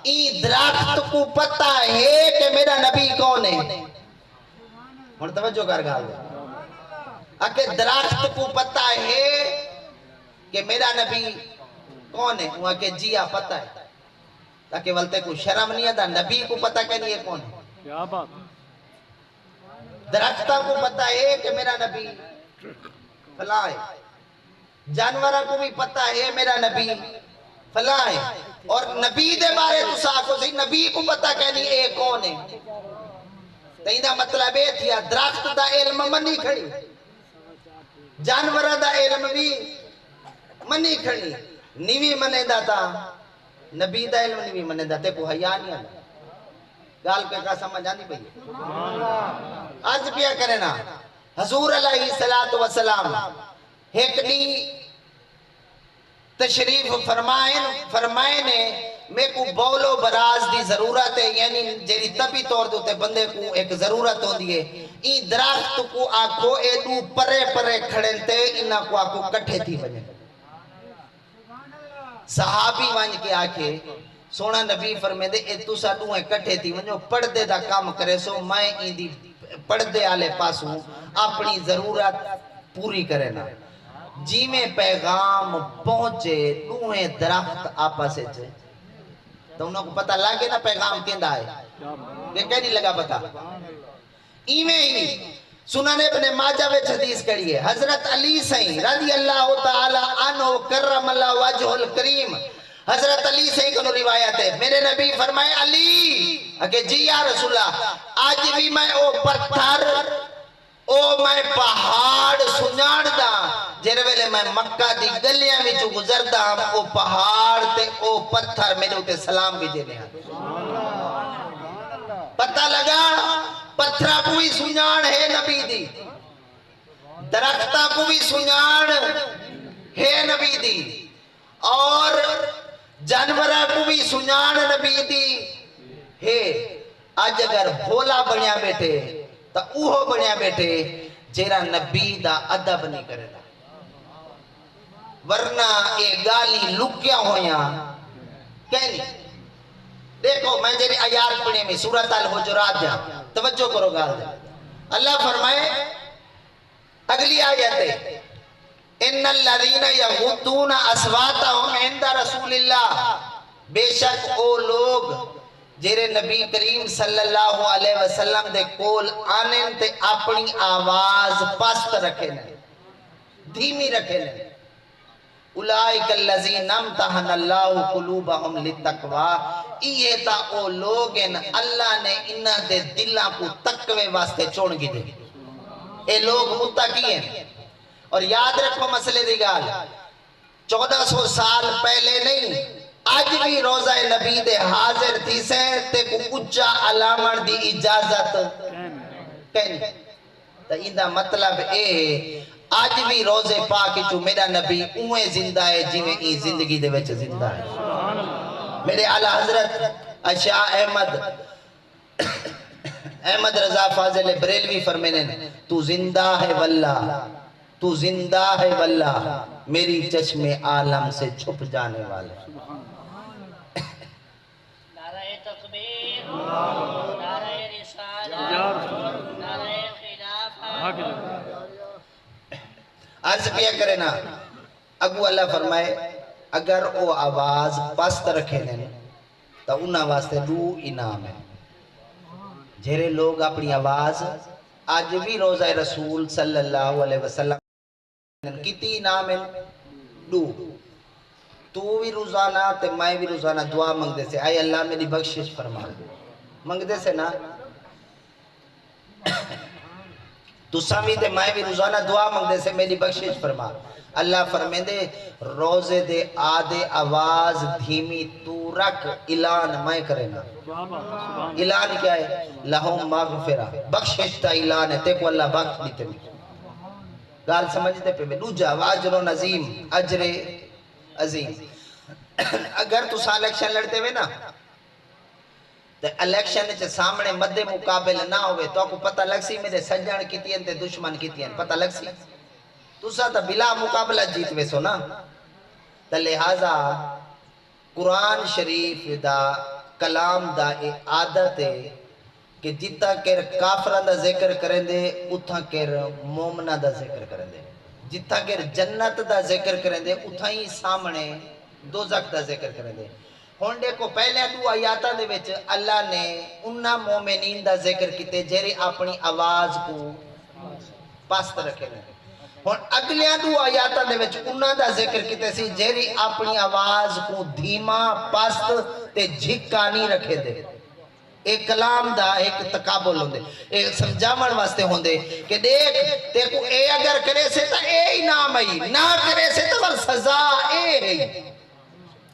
ای درخت کو پتہ ہے کہ میرا نبی کون ہے ہن توجہ کر گال دے اکے درخت کو پتہ ہے کہ میرا نبی کون ہے وہاں کہ جیا پتہ ہے تاکہ ولتے کو شرم نہیں آتا نبی کو پتہ کہ نہیں ہے کون ہے کیا بات درختہ کو پتہ ہے کہ میرا نبی فلاں ہے جانورہ کو بھی پتہ ہے میرا نبی فلاں ہے اور نبی دے بارے تو ساکھو سی نبی کو پتہ کہ نہیں اے کون ہے تیندہ مطلب ہے تھیا درخت دا علم منی کھڑی جانورہ دا علم بھی منی کھڑی نیوی منے دا تا نبی دا علم نیوی منے دا تے کو حیاء نہیں آنا گال پہ کا سمجھ آنی پہی آج پیا کرے نا حضور علیہ السلام ایک دی تشریف فرمائے نے میں کو بولو براز دی ضرورت ہے یعنی جیری طبی طور دوتے بندے کو ایک ضرورت ہوں دیئے این درخت کو آکھو اے دو پرے پرے کھڑنتے انہا کو آکھو کٹھے تھی بجے صحابی وانج کے آکھے سونا نبی فرمے دے اے تو سا دو ہیں کٹھے تھی ونجو پڑھ دے دا کام کرے سو میں این دی پڑھ دے آلے پاسوں اپنی ضرورت پوری کرے نا جی میں پیغام پہنچے دوہیں درخت آپس سے تو انہوں کو پتہ لگے نا پیغام کیندہ ہے کہ نہیں لگا پتہ ایمیں ہی سنن ابن ماجہ وچ حدیث کری ہے حضرت علی سائیں رضی اللہ تعالی عنہ کرم اللہ وجہ الکریم حضرت علی سائیں کو روایت ہے میرے نبی فرمائے علی کہ جی یا رسول اللہ آج بھی میں او پتھر او میں پہاڑ سنیاڑ دا جیرے ویلے میں مکہ دی گلیاں وچ گزردا او پہاڑ تے او پتھر میرے ہوتے سلام بھی دینے ہیں پتہ لگا پتھرہ کو بھی سنیاڑ ہے نبی دی درختہ کو بھی سنیاڑ ہے نبی دی اور جانورہ کو بھی سنیاڑ نبی دی ہے آج اگر بھولا بنیا بیٹھے تو اوہو بنیا بیٹھے جیرا نبی دا ادب نہیں کرے دا ورنہ اے گالی لکیا ہویاں کہنی دیکھو میں جیری آیات پڑھے میں سورۃ الحجرات جا توجہ کرو گال دے اللہ فرمائے اگلی آیت ہے ان الذین یغضون اصواتهم عند رسول اللہ بے شک او لوگ جیرے نبی کریم صلی اللہ علیہ وسلم دے کول آنن تے اپنی آواز پست رکھے لیں دھیمی رکھے لیں اولائک الذین امتحن اللہ قلوبہم للتقوی یہ تا او لوگن اللہ نے انہاں دے دلاں کو تقوی واسطے چون گی دے اے لوگ متقی ہیں اور یاد رکھو مسئلے دی گال 1400 سال پہلے نہیں آج بھی روزہ نبی دے حاضر تھی سے تے کو اچھا علامت دی اجازت کہنی تا اندہ مطلب اے آج بھی روزے پاک جو میرا نبی اوہیں زندہ ہے جی میں ای زندگی دے وچ زندہ ہے میرے اعلی حضرت اشاہ احمد رضا فاضل بریلوی فرمینے تو زندہ ہے واللہ تو زندہ ہے واللہ میری چشم عالم سے چھپ جانے والا
نعرہ تکبیر نعرہ رسالت نعرہ خلافت
عرض کیا کرے نا اگو اللہ فرمائے اگر وہ آواز پست رکھے دیں تو انہاں واسطے دو انعام ہے جہرے لوگ اپنی آواز آج بھی روزہ رسول صلی اللہ علیہ وسلم کتی انعام ہے دو تو بھی روزانہ تے میں بھی روزانہ دعا منگ دے سے آئے اللہ میری بخشش فرما منگ دے سے نا تو سامی دے میں بھی روزانہ دعا منگ دے سے میری بخشش فرما اللہ فرمے دے روزے دے آدھے آواز دھیمی تو رکھ اعلان میں کرے نا اعلان کیا ہے لہم مغفرہ بخشش تا اعلان ہے تے کو اللہ بخش دیتے بھی گال سمجھتے پہ میں دوجہ واجر و نظیم اجر عظیم اگر تو سا الیکشن لڑتے ہوئے نا تو الیکشن چے سامنے مد مقابل نہ ہوئے تو آپ کو پتہ لگ سی میرے سجن کیتی ہیں تے دشمن کیتی ہیں پتہ لگ سی تو سا تا بلا مقابلہ جیتوے سو نا تو لہذا قرآن شریف دا کلام دا عادت ہے کہ جتا کر کافران دا ذکر کریں دے اتھا کر مومنہ دا ذکر کریں دے جتا کر جنت دا ذکر کریں دے اتھا ہی سامنے دوزخ دا ذکر کریں دے ہونڈے کو پہلے دو آیاتاں دے وچ اللہ نے انہا مومنین دا ذکر کیتے جیرے اپنی آواز کو پاست رکھے دے ہون اگلے دو آیاتاں دے وچ انہا دا ذکر کیتے سی جیرے اپنی آواز کو دھیما پاست تے جھکانی رکھے دے ایک کلام دا ایک تقابل ہوندے ایک سمجھامن واسطے ہوندے کہ دیکھ تے کو اے اگر کرے سے تا اے انعام ہے نہ کرے سے تو بل سزا اے ہے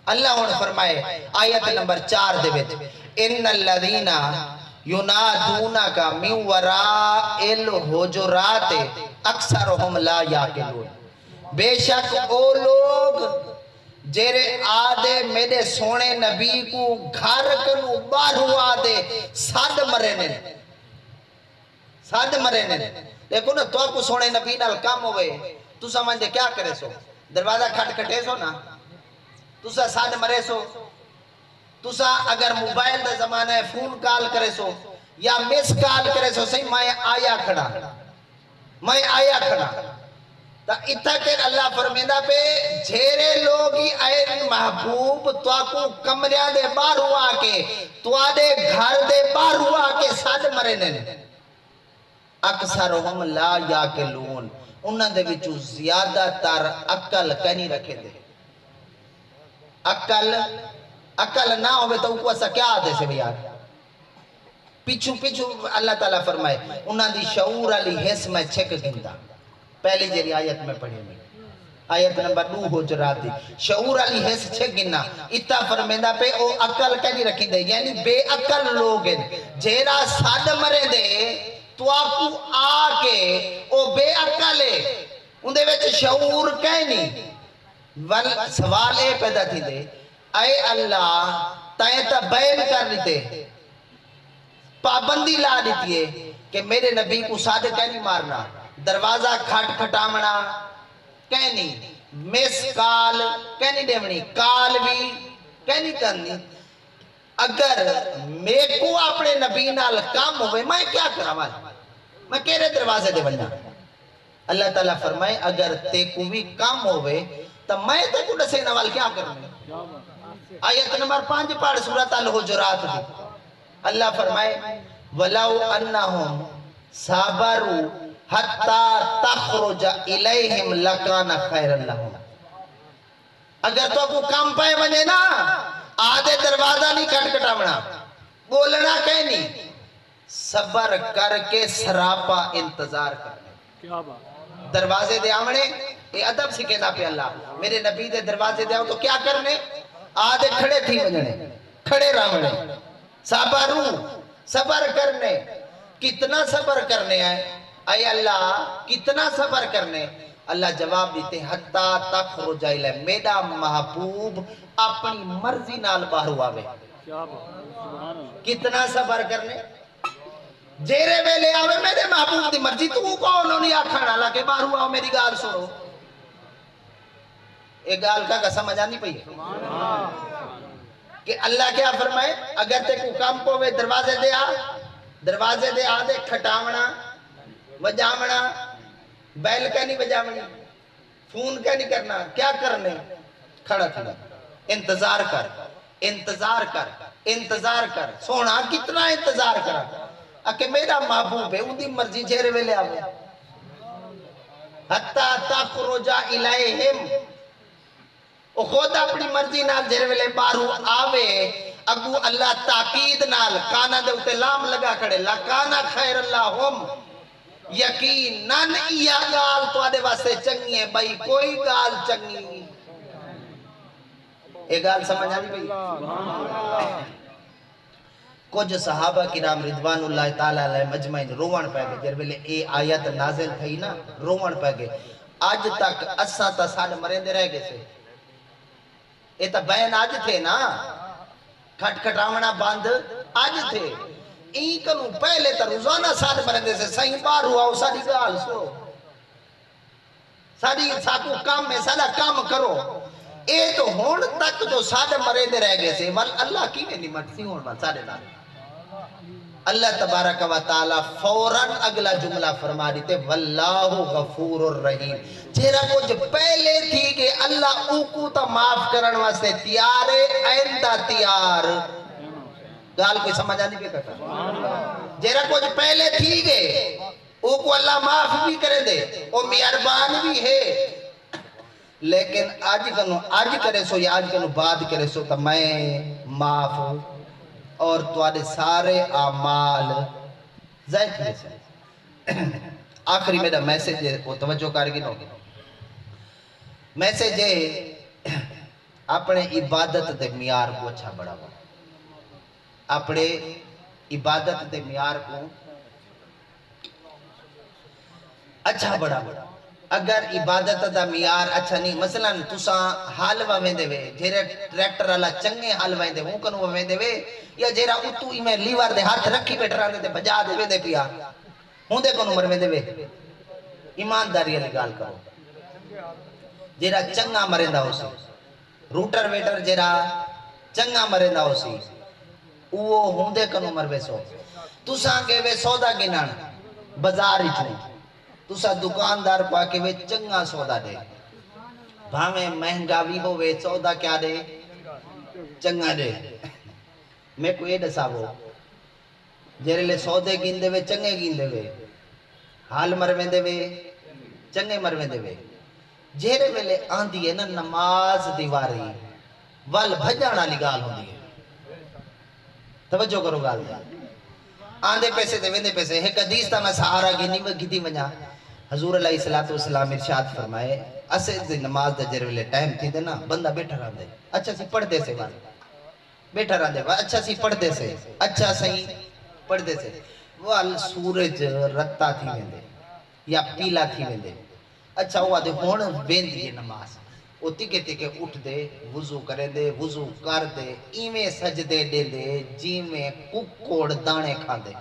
اللہ نے فرمائے آیت نمبر 4 دے وچ ان الذین ینادونک من وراء الحجرات اکثرهم لا یعقلون بے شک او لوگ جیرے آدھے میرے سونے نبی کو گھر کنو باہرو آدھے ساد مرے نے دیکھو نا تو کو سونے نبی نال کام ہوئے تو سمجھ دے کیا کرے سو دروازہ کھٹ کھٹے سو نا تو سا ساد مرے سو تو سا اگر موبائل دا زمانہ ہے فون کال کرے سو یا مس کال کرے سو صحیح میں آیا کھڑا تا اتھا کہ اللہ فرمیندہ پہ جھیرے لوگی اے محبوب تو آکو کمریاں دے بار ہوا کے تو آدے گھر دے بار ہوا کے ساتھ مرنے اکثرہم لا یاکلون انہاں دے وچوں زیادہ تر عقل کہیں رکھے دے عقل نہ ہوئے تو کو ایسا کیا آتے سے بھی آگے پیچھو اللہ تعالیٰ فرمائے انہاں دی شعور علی حس میں چھک گندہ پہلی جیری آیت میں پڑھی میں آیت نمبر 2 ہو جرات دی شعور علی حس چھک گندہ اتنا فرمیندہ پہ او عقل کہیں رکھی دے یعنی بے عقل لوگ ہیں جیرا ساد مرے دے تو آپ کو آکے او بے عقل ہے اندھے ویچ شعور کہیں نہیں سوال اے پیدا تھی دے اے اللہ تائیں تا بین کر لیتے پابندی لا دیتی ہے کہ میرے نبی کو صادق نہیں مارنا دروازہ کھٹ کھٹامنا کہیں نہیں میس کال کہیں نہیں دیونی کال بھی کہیں نہیں کرنی اگر میں کو اپنے نبی نال کام ہوئے میں کیا کرا میں کہہ رہے دروازے دے بننا اللہ تعالیٰ فرمائے اگر تے کو بھی کام ہوئے تو میں تے کو دسے نوال کیا کرنے آیت نمبر 5 پاڑ سورت الحجرات دی اللہ فرمائے وَلَوْ أَنَّهُمْ صَبَرُوا حَتَّى تَخْرُجَ إِلَيْهِمْ لَكَانَ خَيْرًا لَهُمْ اگر تو کو کام پائے بنے نا آدھے دروازہ نہیں کٹ کٹامنا بولنا کہیں نہیں صبر کر کے سراپا انتظار کرنے دروازے دے آمنے یہ ادب سکھینا پہ اللہ میرے نبی دے دروازے دے آؤ تو کیا کرنے آدھے کھڑے تھی بجنے کھڑے رامنے صبر کرنے کتنا صبر کرنے ہیں اے اللہ کتنا صبر کرنے اللہ جواب دیتے حتیٰ تخرج الیہ میرا محبوب اپنی مرضی نال باہر ہواوے کتنا صبر کرنے جیرے ویلے آوے میرے محبوب دی مرضی تو کون نہیں آکھانا اللہ کے باہر ہوا میری گال سنو ایک گال کا سمجھ آنی پئی کہ اللہ کیا فرمائے اگر تے کو کام پوے دروازے دے آدھے کھٹاونا وجامنا بیل کا نہیں وجامنی فون کا نہیں کرنا کیا کرنے کھڑا کھڑا انتظار کر سونا کتنا انتظار کرا کہ میرا محبوب ہے اندھی مرضی جیرے ویلے آوے حتیٰ تخرج الیہم او خود اپنی مرضی نال جیرے ویلے بارو آوے اگو اللہ تاقید نال کانا دے اتے لام لگا کھڑے لکانا خیر اللہم یقیناً یا گال تو آدھے واسطے چنگی ہے بھائی کوئی گال چنگی ایک گال سمجھ آنی بھائی کچھ صحابہ کرام رضوان اللہ تعالیٰ علیہ مجمعین روان پہ گئے جر بلے اے آیت نازل تھی نا روان پہ گئے آج تک اساں تا سال مرندے رہ گئے سے اے تا بین آج تھے نا کھٹ کھٹامنا باندھ آج تھے این کنو پہلے تا روزانہ سال مرندے سے صحیح بار ہوا ہو ساری گال سو ساری ساکو کام میں سالا کام کرو اے تو ہون تک جو سال مرندے رہ گئے سے وال اللہ کی میں نہیں مرسی ہون وال سارے نال اللہ تبارک و تعالی فوراً اگلا جملہ فرما دیتے واللہ غفور الرحیم جیرا کچھ پہلے تھی کہ اللہ اوکو تا معاف کرن واسطے تیار ہے آئندہ تیار گال کوئی سمجھا نہیں پہ کرتا جیرا کچھ پہلے تھی گئے اوکو اللہ معاف بھی کرے دے وہ مہربان بھی ہے لیکن آج کرے سو یا آج کنو بعد کرے سو تا میں معاف اور تواڈے سارے اعمال ظاہر کیے سے آخری میرا میسیج ہے وہ توجہ کارگی نو میسیج ہے اپنے عبادت دے معیار کو اچھا بڑھا ہوا اپنے عبادت دے معیار کو اچھا بڑھا ہوا اگر عبادت دا معیار اچھا نہیں مثلا تساں حلوہ ویندے وے جیرے ٹریکٹر والا چنگے حلوہ ویندے وہ کنو ویندے وے یا جیرا اتو ہی میں لیور دے ہاتھ رکھی بیٹھرانے دے بجا دے ویندے پیا ہوں دے کنو مر ویندے وے ایمانداری علی گال کرو جیرا چنگا مرندہ ہو سی روٹر ویٹر جیرا چنگا مرندہ ہو سی وہ ہوں دے کنو مر وے سو تساں کے وے سودا گنان بازار ہی چوں تسا دکاندار پا کے وے چنگا سودا دے بھاویں مہنگا بھی ہوئے سودا کیا دے چنگا دے میں کوئی دسا وہ جیرے لے سودے گیندے وے چنگے گیندے وے حال مرویں دے وے چنگے مرویں دے وے جیرے ویلے آندھی ہے نا نماز دیواری وال بھجانا لگال ہوں دی توجہ کرو گال دے آندھے پیسے دے ویندے پیسے ایک حدیث تا میں سہارا گیدی منیا حضور علیہ السلام ارشاد فرمائے اسے دی نماز دا جیرے ویلے ٹائم تھی دے نا بندہ بیٹھا رہا دے اچھا سی پڑھ دے سے وال بیٹھا رہا دے اچھا سی پڑھ دے سے اچھا سی پڑھ دے سے وال سورج رتا تھی ویندے یا پیلا تھی ویندے اچھا ہوا دے ہون وین دیئے نماز وہ تکے تکے اٹھ دے وضو کرے دے وضو کر دے ایمیں سجدے دے دے جی میں ککوڑ دانے کھان دے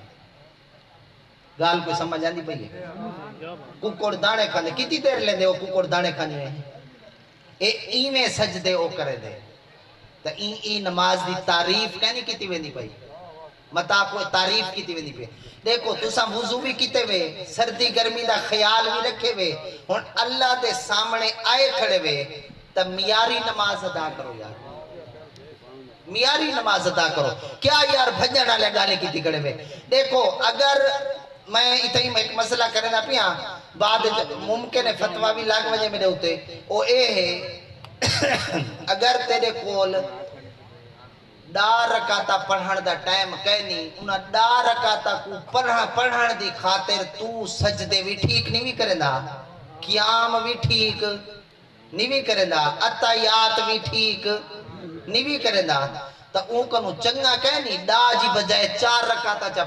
گال کوئی سمجھ آندی پہی ہے ککوڑ دانے کھان دے کتی دیر لیں دے وہ ککوڑ دانے کھانے ہیں ایمیں سجدے او کرے دے تا این نماز دی تعریف کہنی کتی ویندی پہی مطا کوئی تعریف کیتی ویندی پہ دیکھو تسا وضو بھی کیتے وے سردی گرمی دا خیال بھی رکھے وے ہن اللہ دے سامنے آئے کھڑے وے تب میاری نماز ادا کرو یار میاری نماز ادا کرو کیا یار بھجنا لے گانے کیتی کھڑے وے دیکھو اگر میں اتنی میں ایک مسئلہ کرنا پیا بعد ممکن ہے فتوہ بھی لاگ وجہ میرے ہوتے او اے ہے اگر تیرے کول ڈار رکاتا پڑھن دا ٹائم کہنی انہا ڈار رکاتا کو پڑھن دی خاطر تو سجدے بھی ٹھیک نہیں بھی کرنا قیام بھی ٹھیک نہیں بھی کرنا عطایات بھی ٹھیک نہیں بھی کرنا تا اون کنو چنگا کہنی ڈا جی بجائے 4 رکاتا چا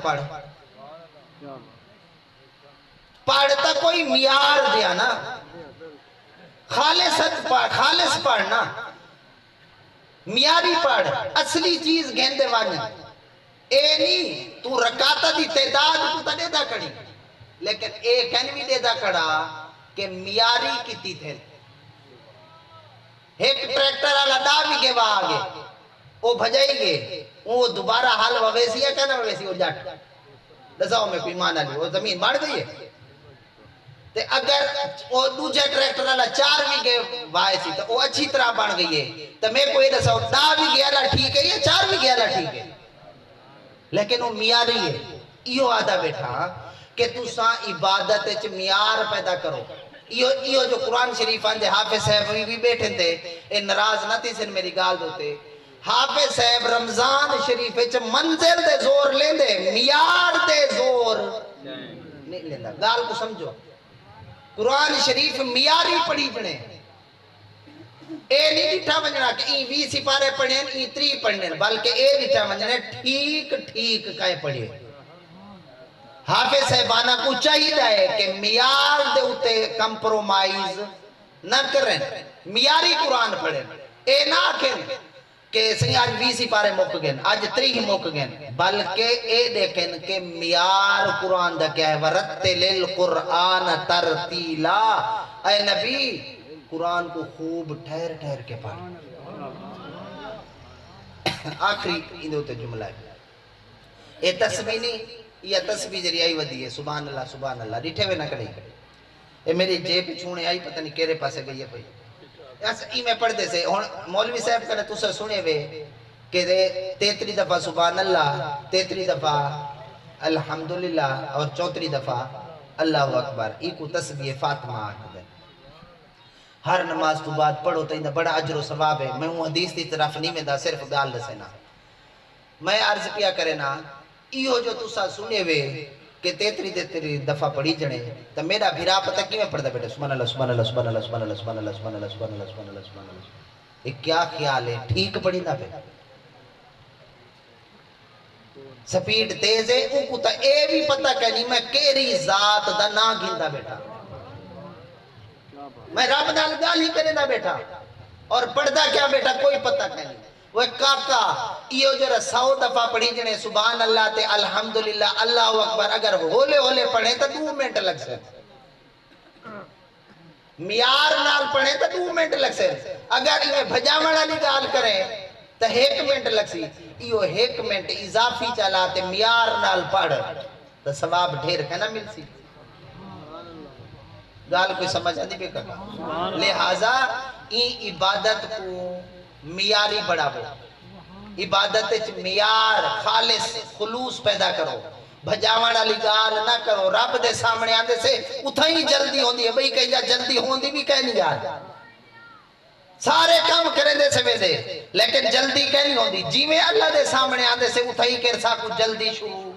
پڑھتا کوئی میار دیا نا خالص پڑھنا میاری پڑھ اصلی چیز گھندے وانی اے نہیں تو رکاتا دی تعداد تو تا دے دا کڑی لیکن اے کہنوی دے دا کڑا کہ میاری کیتی تھے ایک ٹریکٹر آلا دا بھی گے وہاں آگے وہ بھجائی گے وہ دوبارہ حال وویسی ہے کہنا وویسی ہو جاٹ دساؤ میں کوئی مانا لی وہ زمین بڑھ گئی ہے تے اگر وہ دوجہ ٹریکٹر والا 4 بھی گئے وائے سی تو وہ اچھی طرح بن گئی ہے تو میں کوئی دساؤ دا بھی گیا لا ٹھیک ہے یا 4 بھی گیا لا ٹھیک ہے لیکن وہ میار ہی ہے یہ آدھا بیٹھا کہ تو ساں عبادت اچھ میار پیدا کرو یہ جو قرآن شریف آندے حافظ صاحب بھی بیٹھے تھے اے نراز نہ تھی سن میری گال دوتے حافظ صاحب رمضان شریف اچھ منزل دے زور لیں دے میار دے زور نہیں لیندہ گال کو سمجھو قرآن شریف میاری پڑھی جنے اے نہیں ڈٹھا ونجنا کہ این 20 سپارے پڑھیں این 3 پڑھیں بلکہ اے ڈٹھا ونجنے ٹھیک کائیں پڑھیں حافظ صاحبانہ کو چاہیے ہے کہ میار دے ہوتے کمپرومائز نہ کریں میاری قرآن پڑھیں اے نہ آکھیں کہ سنگی آج 20 سپارے موک گئن آج 3 ہی موک گئن بلکہ اے دیکھیں کہ میار قرآن دا کیا ہے وَرَتِّلِ الْقُرْآنَ تَرْتِيلًا اے نبی قرآن کو خوب ٹھہر کے پڑھ آخری اندھے ہوتے جملہ ہے اے تسبیح نہیں یہ تسبیح جری آئی ودی ہے سبحان اللہ ڈیٹھے ہوئے نہ کریں اے میری جیب چھوڑے آئی پتہ نہیں کیرے پاسے گئی ہے بھئی ای میں پڑھ دے سے مولوی صاحب کہنے تو سے سنے ہوئے کہ 33 دفعہ سبحان اللہ 33 دفعہ الحمدللہ اور 34 دفعہ اللہ اکبر ایک تسبیح فاطمہ آکھ دے ہر نماز تو بعد پڑھو تو بڑا عجر و ثواب ہے میں ہوں حدیث دی طرف نہیں میں دا صرف گال دسینا میں عرض کیا کرے نا ایو جو تو سا سنے ہوئے کہ 33 دفعہ پڑھی جنے تو میرا بھیرا پتہ کی میں پڑھتا بیٹھا سبحان اللہ سبحان اللہ سبحان اللہ سبحان اللہ سبحان اللہ سبحان اللہ سبحان اللہ سبحان اللہ سبحان اللہ یہ کیا خیال ہے ٹھیک پڑھی نہ پہ سپیڈ تیز ہے ان کو تا اے بھی پتہ کہنی میں کیری ذات دا نا گھندا بیٹھا میں رب نال گال ہی کرے نہ بیٹھا اور پڑھدا کیا بیٹھا کوئی پتہ کہنی وہ کاکا یہ جو 100 دفعہ پڑھی جنے سبحان اللہ تے الحمدللہ اللہ اکبر اگر ہولے پڑھیں تو 2 منٹ لگ سے میار نال پڑھیں تو 2 منٹ لگ سے اگر یہ بھجاوڑا لی گال کریں تو 1 منٹ لگ سی یہ 1 منٹ اضافی چلا تے میار نال پڑھ تو ثواب ڈھیر ہے نا مل سی
گال کوئی سمجھ آتی پہ کرنا لہٰذا این عبادت کو میاری بڑھاو عبادت میار خالص خلوص پیدا کرو بھجاوان علی گال نہ کرو رب دے سامنے آندے سے اتھا ہی جلدی ہوندی ہے بھئی کہیں جا جلدی ہوندی بھی کہیں نہیں یار سارے کام کریں دے سے دے لیکن جلدی کہیں نہیں ہوندی جی میں اللہ دے سامنے آندے سے اتھا ہی کرسا کو جلدی شروع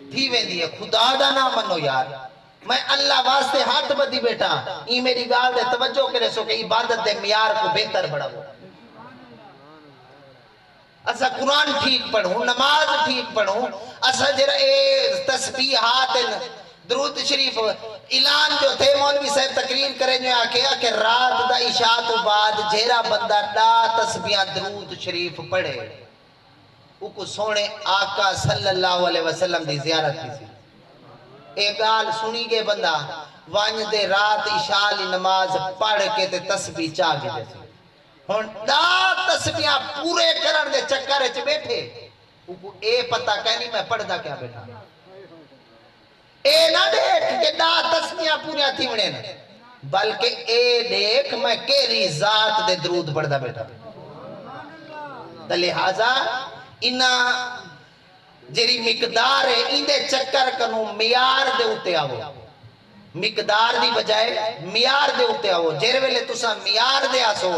تھی ویندی ہے خدا دا نہ منو یار میں اللہ واسطے ہاتھ بدی بیٹا ای میری گال دے توجہ کرے سو کہ عبادت دے میار کو بہتر بڑھاو اسا قرآن ٹھیک پڑھوں نماز ٹھیک پڑھوں اسا جرا تسبیحات درود شریف اعلان جو تھے مولوی صاحب تقریر کریں جو آکھیا کہ رات دا عشاء تو بعد جیرا بندہ دا تسبیح درود شریف پڑھے وہ کو سونے آقا صلی اللہ علیہ وسلم دی زیارت کی سی ایک گال سنی گے بندہ وانج دے رات عشاء لی نماز پڑھ کے تے تسبیح چاہ گے دے سی ہون دا تسبیحاں پورے کرن دے چکر وچ بیٹھے اے پتہ کہنی میں پڑھدا کیا بیٹھا اے نہ دیکھ کہ دا تسبیحاں پورے تھی وڑے بلکہ اے دیکھ میں کیری ذات دے درود پڑھدا بیٹھا تے لہذا انہاں جیری مقدار ہے ان دے چکر کنو میار دے اتے آو مقدار دی بجائے میار دے اتے آو جیر ویلے تسا میار دے آسو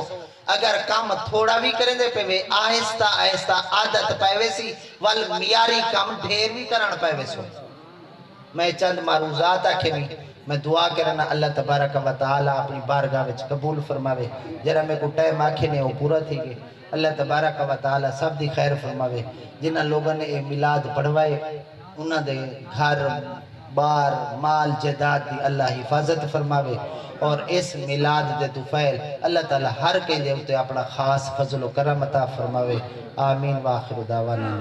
اگر کام تھوڑا بھی کریں دے پہ آہستہ آہستہ عادت پائے سی وال میاری کام ڈھیر بھی کرن پائے سو میں چند معروضات آکھے بھی میں دعا کرنا اللہ تبارک و تعالی اپنی بارگاہ وچ قبول فرماوے جرہ میں کو ٹائم آکھے نے وہ پورا تھی گئے اللہ تبارک و تعالی سب دی خیر فرماوے جنہ لوگوں نے میلاد پڑھوائے انہاں دے گھر بار مال جداد دی اللہ حفاظت فرماوے اور اس میلاد دے طفیل اللہ تعالی ہر کے دے اپنا خاص فضل و کرم عطا فرماوے آمین وآخر دعوانا